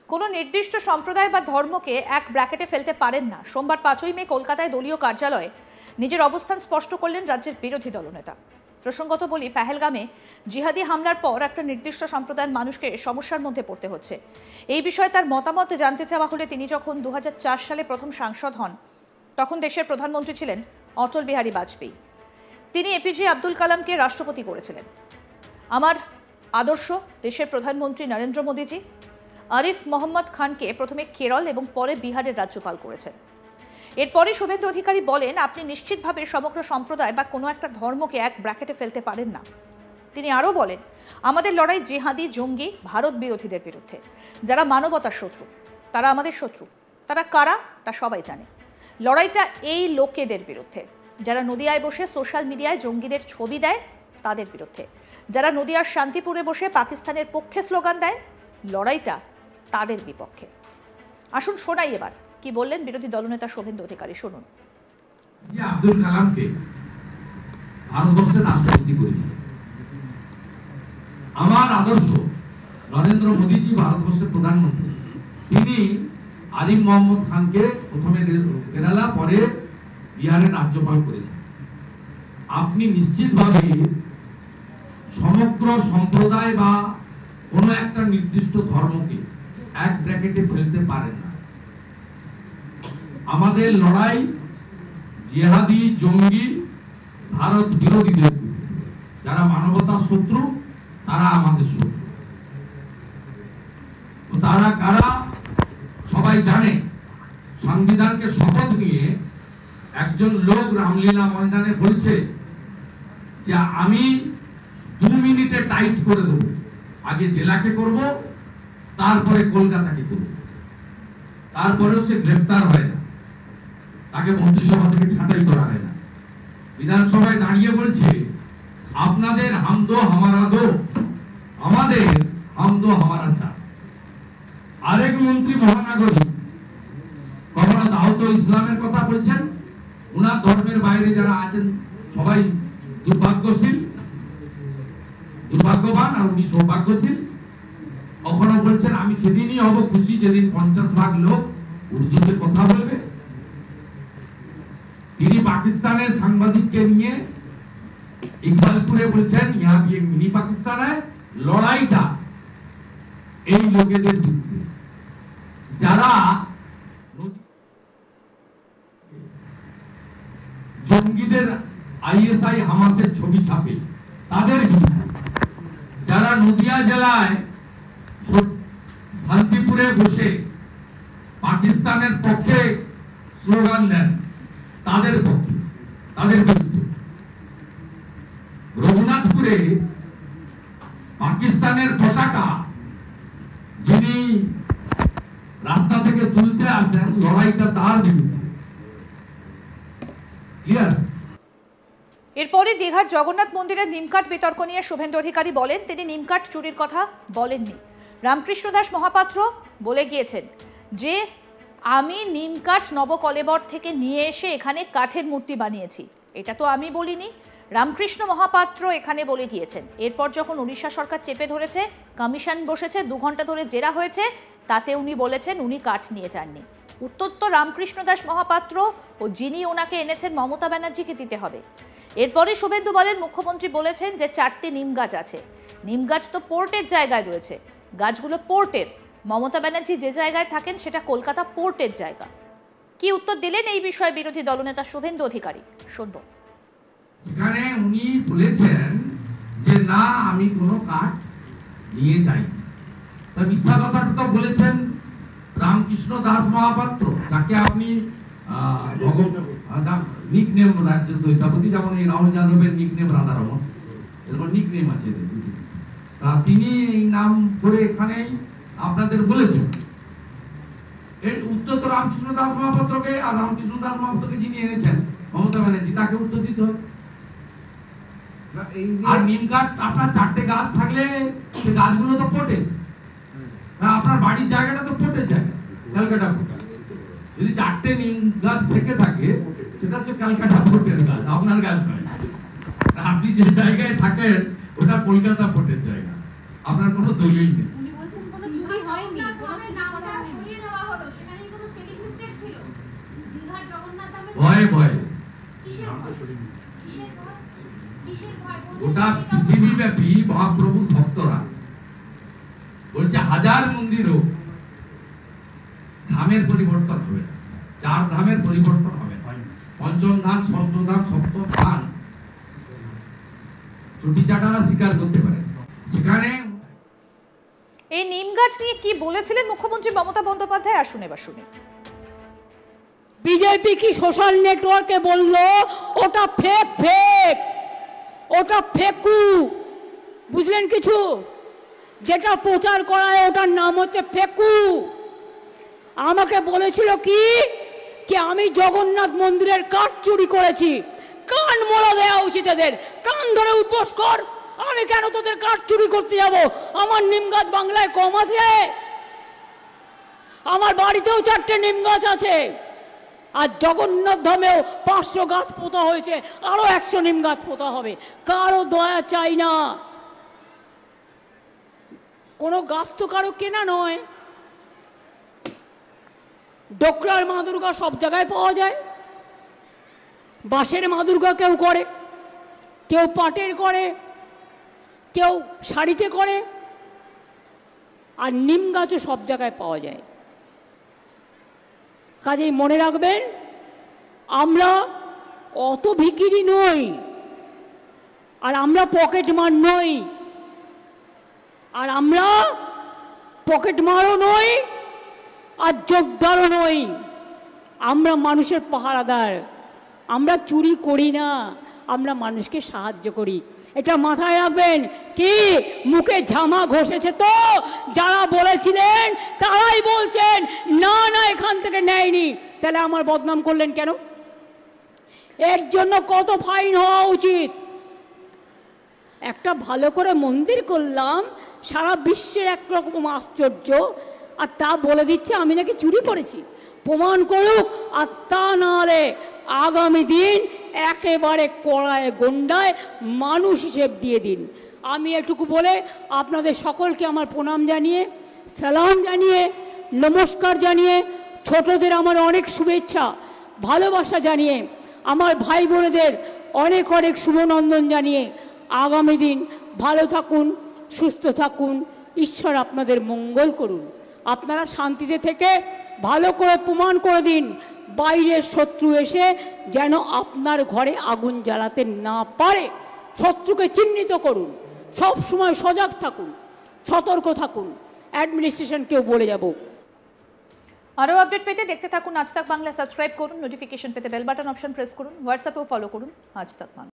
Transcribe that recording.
কোনো নির্দিষ্ট সম্প্রদায় বা ধর্মকে এক ব্র্যাকেটে ফেলতে পারেন না। সোমবার 5ই মে কলকাতায় দলীয় কার্যালয়ে নিজের অবস্থান স্পষ্ট করলেন রাজ্যের বিরোধী দলনেতা। প্রসঙ্গত বলি, পেহেলগামে জিহাদি হামলার পর একটা নির্দিষ্ট সম্প্রদায়ের মানুষকে সমস্যার মধ্যে পড়তে হচ্ছে। এই বিষয়ে তার মতামত জানতে চাওয়া হলে তিনি যখন 2004 সালে প্রথম সাংসদ হন, তখন দেশের প্রধানমন্ত্রী ছিলেন অটল বিহারী বাজপেয়ী। তিনি এপিজে আব্দুল কালামকে রাষ্ট্রপতি করেছিলেন। আমার আদর্শ দেশের প্রধানমন্ত্রী নরেন্দ্র মোদীজি আরিফ মোহাম্মদ খানকে প্রথমে কেরল এবং পরে বিহারের রাজ্যপাল করেছেন। এরপরে শুভেন্দু অধিকারী বলেন, আপনি নিশ্চিতভাবে সমগ্র সম্প্রদায় বা কোনো একটা ধর্মকে এক ব্র্যাকেটে ফেলতে পারেন না। তিনি আরও বলেন, আমাদের লড়াই জিহাদি, জঙ্গি, ভারত বিরোধীদের বিরুদ্ধে। যারা মানবতার শত্রু তারা আমাদের শত্রু। তারা কারা তা সবাই জানে। লড়াইটা এই লোকেদের বিরুদ্ধে যারা নদিয়ায় বসে সোশ্যাল মিডিয়ায় জঙ্গিদের ছবি দেয়, তাদের বিরুদ্ধে। যারা নদিয়ার শান্তিপুরে বসে পাকিস্তানের পক্ষে স্লোগান দেয়, লড়াইটা তাদের বিপক্ষে। আসুন শোনাই এবার কি বললেন বিরোধী দলনেতা শুভেন্দু অধিকারী। শুনুন। আব্দুল কালামকে ভারতবর্ষের রাষ্ট্রপতি করেছে। আমার আদর্শ নরেন্দ্র মোদীজি ভারতবর্ষের প্রধানমন্ত্রী। তিনি আরিফ মোহাম্মদ খানকে প্রথমে কেরালা, পরে বিহারের রাজ্যপাল করেছেন। আপনি নিশ্চিতভাবে সমগ্র সম্প্রদায় বা কোনো একটা নির্দিষ্ট ধর্মকে এক ব্র্যাকেটে ফেলতে পারেন না। আমাদের লড়াই জিহাদি, জঙ্গি, ভারত বিরোধীদের, যারা মানবতার শত্রু তারা আমাদের শত্রু। তারা কারা সবাই জানে। সংবিধানকে শপথ নিয়ে একজন লোক রামলীলা ময়দানে বলছে যে আমি 2 মিনিটে টাইট করে দেবো, আগে জেলাকে করব, তারপরে কলকাতাকে করব। তারপরেও সে গ্রেফতার হয় না, তাকে মন্ত্রিসভা থেকে ছাঁটাই করা হয় না। বিধানসভায় দাঁড়িয়ে বলছে আপনাদের হামদো হামারা দো, আমাদের হামদো হামারা চা। আরেক মন্ত্রী মহানগরী কখনো দাওয়াত ইসলামের কথা বলছেন। উনার ধর্মের বাইরে যারা আছেন সবাই দুর্ভাগ্যবান, আর উনি সৌভাগ্যশীল। কখনো বলছেন আমি সেদিনই হব খুশি যেদিন 50 ভাগ লোক উর্দুতে কথা বলবে। তিনি পাকিস্তানের সাংবাদিককে নিয়ে ইকবালপুরে বলছেন ইহা भी एक मिनी पाकिस्तान है। লড়াইটা এই লোকেদের বিরুদ্ধে, যারা জঙ্গিদের, আইএসআই, হামাসের ছবি ছাপে তাদের বিরুদ্ধে। যারা নদিয়া জেলায় শান্তিপুরে বসে পাকিস্তানের পক্ষে স্লোগান দেন, তাদের পক্ষে, তাদের বিরুদ্ধে। রঘুনাথপুরে পাকিস্তানের পতাকা যিনি রাস্তা থেকে তুলতে আসেন, লড়াইটা তার বিরুদ্ধে। ক্লিয়ার? এরপরে দীঘার জগন্নাথ মন্দিরের নিমকাঠ বিতর্ক নিয়ে শুভেন্দু অধিকারী বলেন, তিনি নিমকাঠ চুরির কথা বলেননি। রামকৃষ্ণ দাস মহাপাত্র বলে গিয়েছেন যে আমি নিমকাঠ নবকলেবর থেকে নিয়ে এসে এখানে কাঠের মূর্তি বানিয়েছি। এটা তো আমি বলিনি, রামকৃষ্ণ মহাপাত্র এখানে বলে গিয়েছেন। এরপর যখন উড়িষ্যা সরকার চেপে ধরেছে, কমিশন বসেছে, 2 ঘন্টা ধরে জেরা হয়েছে, তাতে উনি বলেছেন উনি কাঠ নিয়ে যাননি। উত্তর তো রামকৃষ্ণ দাস মহাপাত্র ও যিনি ওনাকে এনেছেন মমতা ব্যানার্জিকে দিতে হবে। এরপরে শুভেন্দু বলেন, মুখ্যমন্ত্রী বলেছেন যে 4টি নিম গাছ আছে। নিম গাছ তো পোর্টের জায়গায় রয়েছে, গাছগুলো পোর্টের। মমতা ব্যানার্জি যে জায়গায় থাকেন সেটা কলকাতা পোর্টের জায়গা। কি উত্তর দিলেন এই বিষয়ে বিরোধী দলনেতা শুভেন্দু অধিকারী, শুনবো। এখানে উনি বলেছেন যে না আমি কোনো কাঠ নিয়ে যাই। তা মিথ্যা কথাটা তো বলেছেন রামকৃষ্ণ দাস মহাপাত্র, যাকে আপনি নিকনেম রাজ্য দ্বৈতাপতি, যেমন এই রাহুল যাদবের নিকনেম রাধারমন, এরকম নিকনেম আছে। তা তিনি এই নাম করে এখানে আপনাদের বলেছেন। এর উত্তর তো রামকৃষ্ণ দাস মহাপাত্রকে, আর রামকৃষ্ণ দাস মহাপাত্রকে যিনি এনেছেন মমতা ব্যানার্জি, তাকে উত্তর দিতে হবে। আর নিম গাছ আপনার 4টে গাছ থাকলে সে গাছগুলো তো পোটে, আপনার বাড়ির জায়গাটা তো পোটের জায়গা, ক্যালকাটা পোটা। যদি 4টে নিম গাছ থেকে থাকে সেটা হচ্ছে ক্যালকাটা পোটের গাছ, আপনার গাছ নয়। আপনি যে জায়গায় থাকেন ওটা কলকাতা পোটের জায়গা, আপনার কোনো দলিল নেই। ভয়ে ভয়ে গোটা পৃথিবীব্যাপী মহাপ্রভুর ভক্তরা বলছে 1000 মন্দির হোক, ধামের পরিবর্তন হবে, 4 ধামের পরিবর্তন হবে, পঞ্চম ধাম, ষষ্ঠ ধাম, সপ্তম ধাম ছুটি চাটারা স্বীকার করতে পারে। সেখানে এই নিম গাছ নিয়ে কি বলেছিলেন মুখ্যমন্ত্রী মমতা বন্দ্যোপাধ্যায়, আসুন এবার শুনে। বিজেপি কি সোশ্যাল নেটওয়ার্কে বললো ওটা ফেক ফেক, ওটা ফেকু, বুঝলেন কিছু? যেটা প্রচার করা হয় ওটার নাম হচ্ছে ফেকু। আমাকে বলেছিল কি কি আমি জগন্নাথ মন্দিরের কাঠ চুরি করেছি। কান মোড়া দেওয়া উচিত এদের, কান ধরে উপোস কর। আমি কেন তোদের কাঠ চুরি করতে যাব? আমার নিম গাছ বাংলায় কম আছে? আমার বাড়িতেও 4টে নিম গাছ আছে। আর জগন্নাথ ধামেও 500 গাছ পোতা হয়েছে, আরো 100 নিম গাছ পোতা হবে। কারো দয়া চাই না। কোনো গাছ তো কারো কেনা নয়। ডোকরার মা দুর্গা সব জায়গায় পাওয়া যায়। বাঁশের মা দুর্গা কেউ করে, কেউ পাটের করে, কেউ শাড়িতে করে, আর নিম গাছও সব জায়গায় পাওয়া যায়। কাজেই মনে রাখবেন, আমরা অত ভিখিরি নই, আর আমরা পকেট মার নই, আর আমরা পকেট মারও নই, আর যোদ্ধারও নই। আমরা মানুষের পাহারাদার। আমরা চুরি করি না, আমরা মানুষকে সাহায্য করি। এটা মাথায় রাখবেন। কি মুখে ঝামা ঘষেছে তো যারা বলেছিলেন তারাই বলছেন না না এখান থেকে নেয়নি। তাহলে আমার বদনাম করলেন কেন? এর জন্য কত ফাইন হওয়া উচিত। একটা ভালো করে মন্দির করলাম, সারা বিশ্বের একরকম আশ্চর্য, আর তা বলে দিচ্ছে আমি নাকি চুরি করেছি। প্রমাণ করুক, আর তা নাহলে আগামী দিন একেবারে কড়ায় গন্ডায় মানুষ হিসেব দিয়ে দিন। আমি এটুকু বলে আপনাদের সকলকে আমার প্রণাম জানিয়ে, সালাম জানিয়ে, নমস্কার জানিয়ে, ছোটদের আমার অনেক শুভেচ্ছা ভালোবাসা জানিয়ে, আমার ভাই বোনেদের অনেক অনেক শুভনন্দন জানিয়ে আগামী দিন ভালো থাকুন, সুস্থ থাকুন, ঈশ্বর আপনাদের মঙ্গল করুন। আপনারা শান্তিতে থেকে ভালো করে প্রমাণ করে দিন, বাইরের শত্রু এসে যেন আপনার ঘরে আগুন জ্বালাতে না পারে। শত্রুকে চিহ্নিত করুন, সব সময় সজাগ থাকুন, সতর্ক থাকুন। অ্যাডমিনিস্ট্রেশনকেও বলে যাব। আরও আপডেট পেতে দেখতে থাকুন আজ তাক বাংলা। সাবস্ক্রাইব করুন, নোটিফিকেশন পেতে বেল বাটন অপশন প্রেস করুন, হোয়াটসঅ্যাপেও ফলো করুন আজ তাক বাংলা।